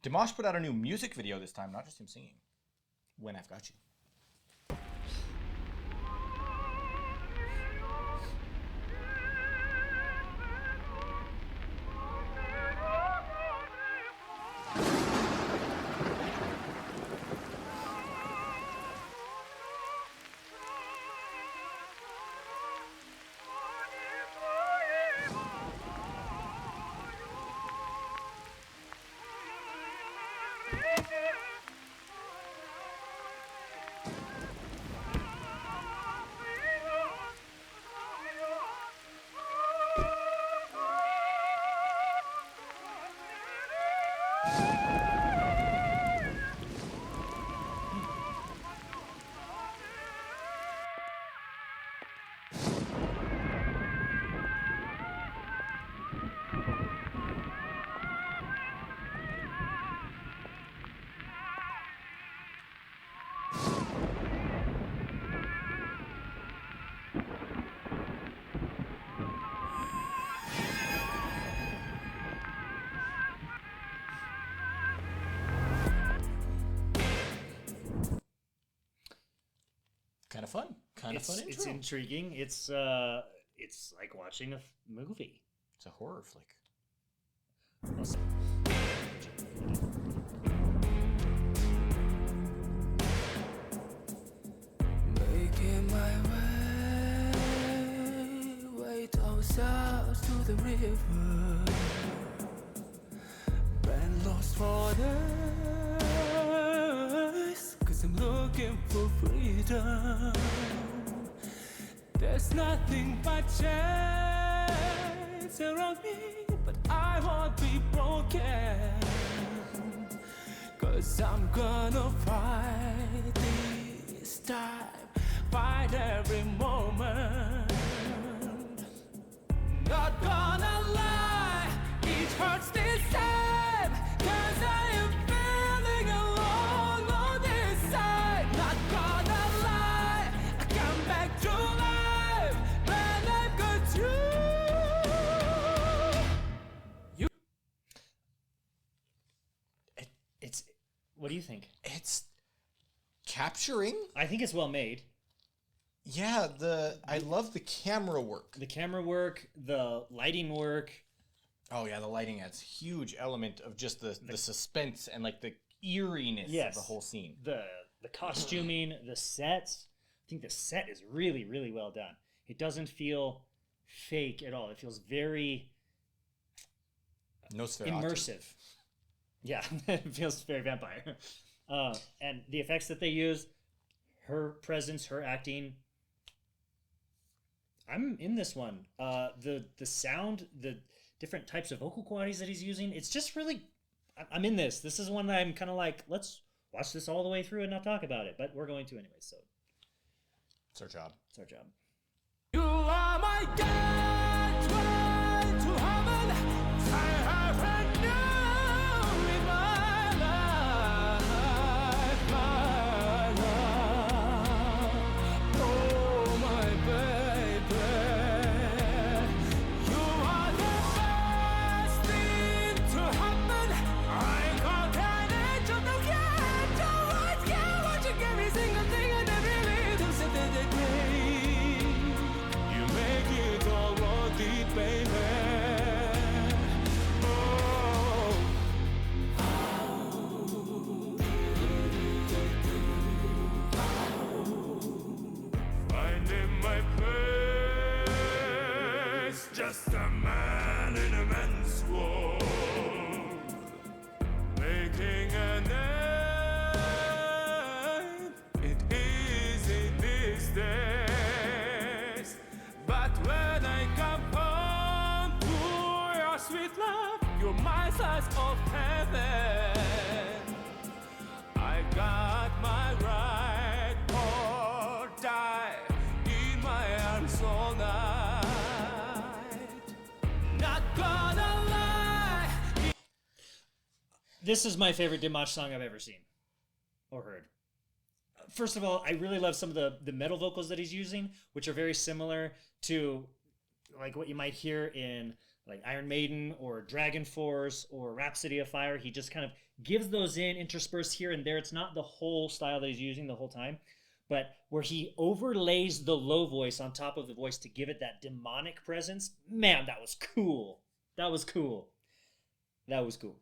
Dimash put out a new music video this time, not just him singing. When I've Got You. Kind of fun. Kind of fun intro. It's intriguing. It's like watching a movie. It's a horror flick. Making my way down south to the river, been lost for days, 'cause I'm looking for freedom. There's nothing but chance around me, but I won't be broken, 'cause I'm gonna fight this time, fight every moment. Not gonna lie, it hurts this time, 'cause I am feeling alone on this side. Not gonna lie, I come back to life when I've got you. It's. What do you think? It's capturing. I think it's well made. Yeah, I love the camera work. The camera work, the lighting work. Oh yeah, the lighting adds huge element of just the suspense and like the eeriness Yes. of the whole scene. The costuming, the sets. I think the set is really, really well done. It doesn't feel fake at all. It feels very Nosferatu. immersive. Yeah, it feels very vampire. And the effects that they use, her presence, her acting. I'm in this one. The sound, the different types of vocal qualities that he's using. It's just really, I'm in this. This is one that I'm kind of like, let's watch this all the way through and not talk about it. But we're going to anyway, so It's our job. it's our job. You are my gateway to heaven. I haven't known in my life, my love. Oh, my baby, you are the best thing to happen. I got an angel to get to what you want. You give me single thing and every little step that they take. You make it all worth it, baby. Finding my place, just a man in a man's world, making a name. It easy these days, but when I come home to your sweet love, you're my slice of heaven. I got my right or die in my arms all night. Not gonna lie. This is my favorite Dimash song I've ever seen or heard. First of all, I really love some of the metal vocals that he's using, which are very similar to like what you might hear in like Iron Maiden or Dragon Force or Rhapsody of Fire. He just kind of gives those in interspersed here and there. It's not the whole style that he's using the whole time, but where he overlays the low voice on top of the voice to give it that demonic presence. Man, that was cool. That was cool. That was cool.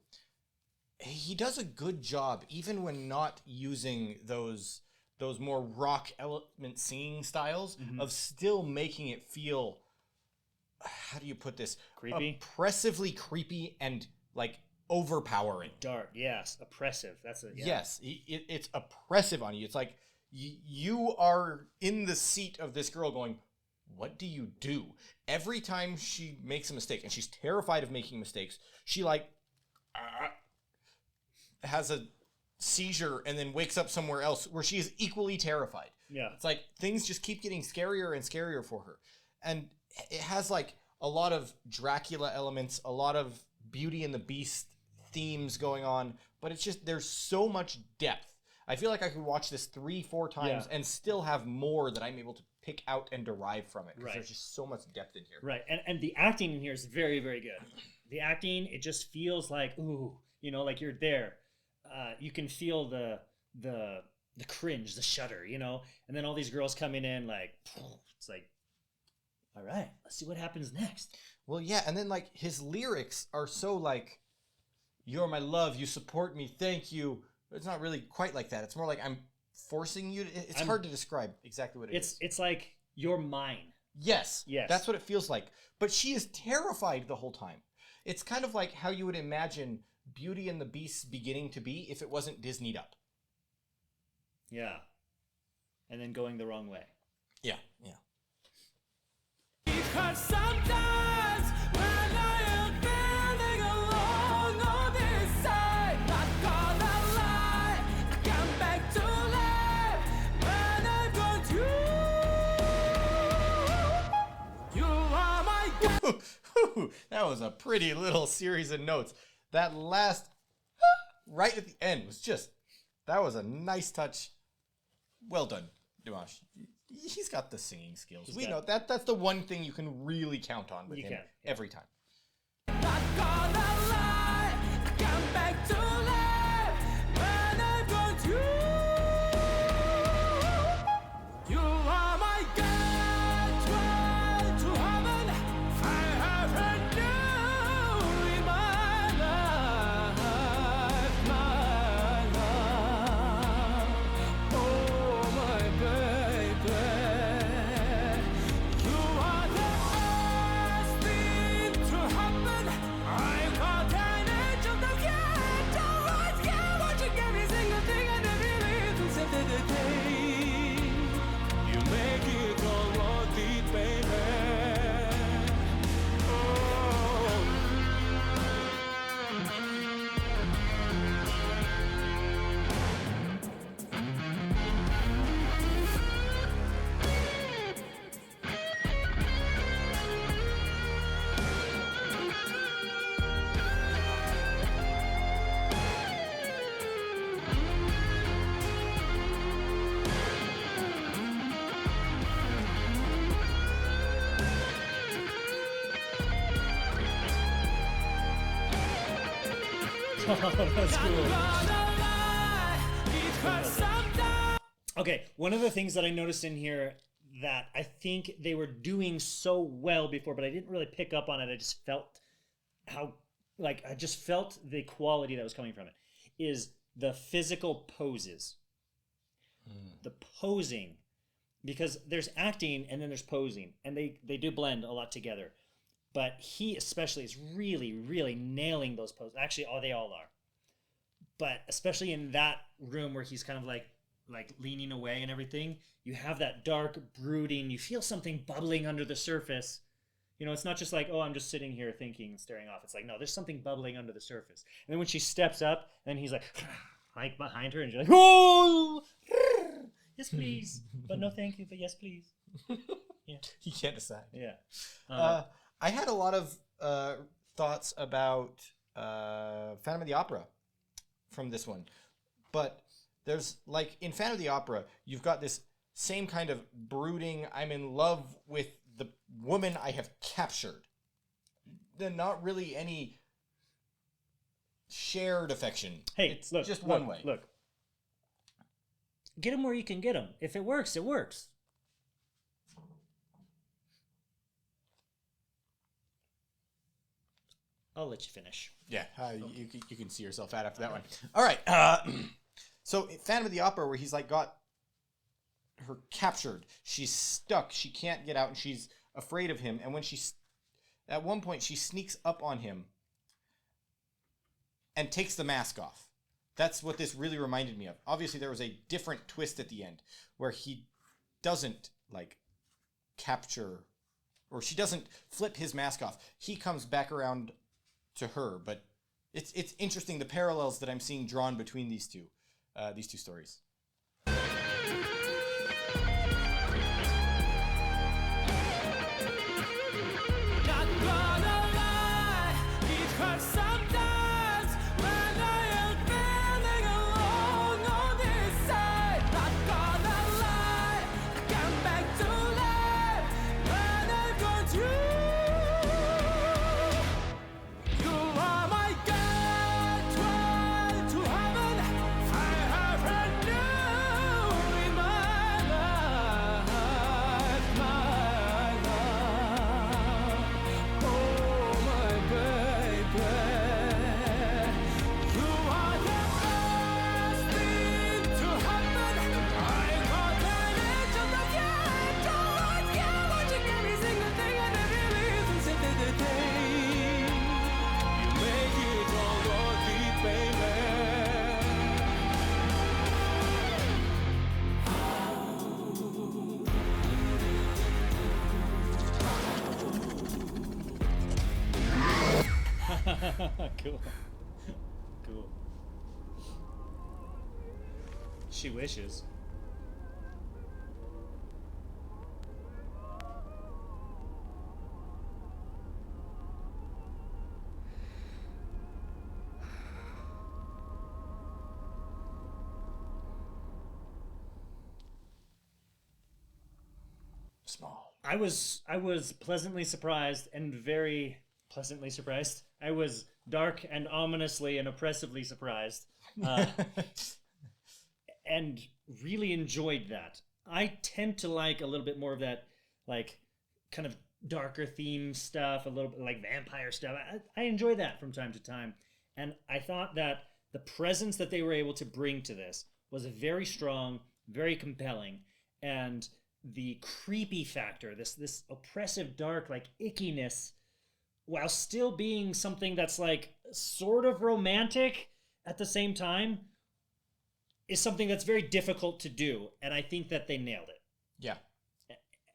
He does a good job, even when not using those more rock element singing styles, of still making it feel, how do you put this? Creepy? Oppressively creepy and like overpowering. Dark, yes. Oppressive. That's a, yeah. Yes, it's oppressive on you. It's like you are in the seat of this girl going, what do you do? Every time she makes a mistake, and she's terrified of making mistakes, she like has a seizure and then wakes up somewhere else where she is equally terrified. Yeah. It's like things just keep getting scarier and scarier for her. And it has like a lot of Dracula elements, a lot of Beauty and the Beast themes going on, but it's just, there's so much depth. I feel like I could watch this 3-4 times and still have more that I'm able to pick out and derive from it. Because there's just so much depth in here. Right. And the acting in here is very, very good. The acting, it just feels like, ooh, you know, like you're there. You can feel the cringe, the shudder, you know? And then all these girls coming in like, it's like, all right, let's see what happens next. Well, yeah, and then like his lyrics are so like, you're my love, you support me, thank you. It's not really quite like that. It's more like I'm forcing you to, it's hard to describe exactly what it is. It's like, you're mine. Yes. Yes. That's what it feels like. But she is terrified the whole time. It's kind of like how you would imagine Beauty and the Beast beginning to be if it wasn't Disneyed up. Yeah. And then going the wrong way. Yeah, yeah. Because sometimes when I am feeling alone on this side, not gonna lie, I come back to life when I'm gone. You are my God. That was a pretty little series of notes. That last right at the end was just, that was a nice touch. Well done, Dimash. He's got the singing skills. We know that. That's the one thing you can really count on with him every time. Not gonna lie, I come back to life when I'm gone too. You are my gateway to heaven. I have heard you in my life, my love. Oh, my baby. You are the first thing to happen. I got an edge of the gate. Always care what you give me, single thing I never really to set the day. You make it all worth it, baby. Oh. That's cool. Gonna lie, because sometimes Okay, one of the things that I noticed in here that I think they were doing so well before, but I didn't really pick up on it. I just felt how, like, I just felt the quality that was coming from it, is the physical poses. The posing. Because there's acting and then there's posing, and they do blend a lot together. But he especially is really, really nailing those poses. Actually, they all are. But especially in that room where he's kind of like leaning away and everything, you have that dark brooding, you feel something bubbling under the surface. You know, it's not just like, oh, I'm just sitting here thinking and staring off. It's like, no, there's something bubbling under the surface. And then when she steps up, then he's like behind her, and you're like, oh, yes, please. But no, thank you, but yes, please. Yeah. He can't decide. Yeah. I had a lot of thoughts about Phantom of the Opera from this one. But there's, like, in Phantom of the Opera, you've got this same kind of brooding, I'm in love with the woman I have captured not really any shared affection. Hey, it's look, just look, one way. Look, get them where you can get them. If it works, it works. I'll let you finish. Yeah, you can see yourself out after that one. All right. So Phantom of the Opera, where he's like got her captured. She's stuck. She can't get out, and she's afraid of him. And when at one point, she sneaks up on him and takes the mask off. That's what this really reminded me of. Obviously, there was a different twist at the end where he doesn't like capture, or she doesn't flip his mask off. He comes back around to her, but it's interesting the parallels that I'm seeing drawn between these two stories. Not gonna lie, it hurts sometimes when I am feeling alone on this side. Not gonna lie, I come back to life when I go through. You are my guide to heaven. I have had you in my life, my love. Oh my baby, you are the best thing to happen. I got an edge of the gate. Don't care what you give me, single thing I never really said the day. You make it all worth it, baby. Cool. Cool. She wishes. Small. I was pleasantly surprised and very pleasantly surprised. I was dark and ominously and oppressively surprised, and really enjoyed that. I tend to like a little bit more of that, like kind of darker theme stuff, a little bit like vampire stuff. I enjoy that from time to time, and I thought that the presence that they were able to bring to this was very strong, very compelling, and the creepy factor, this oppressive, dark, like ickiness, while still being something that's like sort of romantic at the same time, is something that's very difficult to do, and I think that they nailed it. Yeah.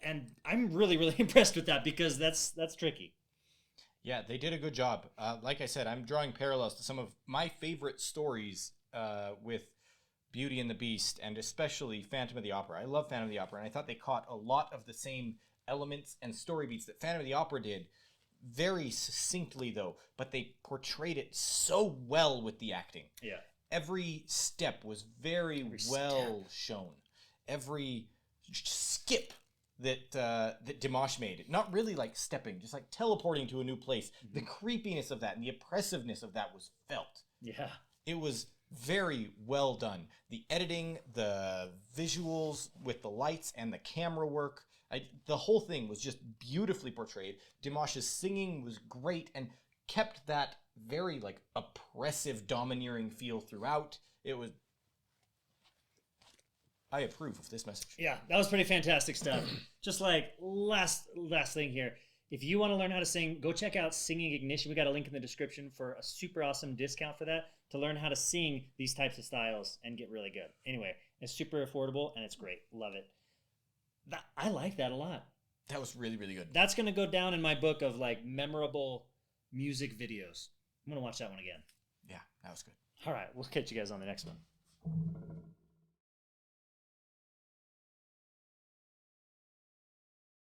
And I'm really, really impressed with that, because that's tricky. Yeah, they did a good job. Like I said, I'm drawing parallels to some of my favorite stories with Beauty and the Beast, and especially Phantom of the Opera. I love Phantom of the Opera, and I thought they caught a lot of the same elements and story beats that Phantom of the Opera did, very succinctly though, but they portrayed it so well with the acting. Yeah. Every step was very well shown. Every skip that Dimash made, not really like stepping, just like teleporting to a new place. Mm-hmm. The creepiness of that and the oppressiveness of that was felt. Yeah. It was very well done. The editing, the visuals with the lights and the camera work, the whole thing was just beautifully portrayed. Dimash's singing was great and kept that very like oppressive, domineering feel throughout. It was. I approve of this message. Yeah, that was pretty fantastic stuff. Just like last thing here. If you want to learn how to sing, go check out Singing Ignition. We got a link in the description for a super awesome discount for that, to learn how to sing these types of styles and get really good. Anyway, it's super affordable and it's great. Love it. I like that a lot. That was really, really good. That's going to go down in my book of like memorable music videos. I'm going to watch that one again. Yeah, that was good. All right, we'll catch you guys on the next one.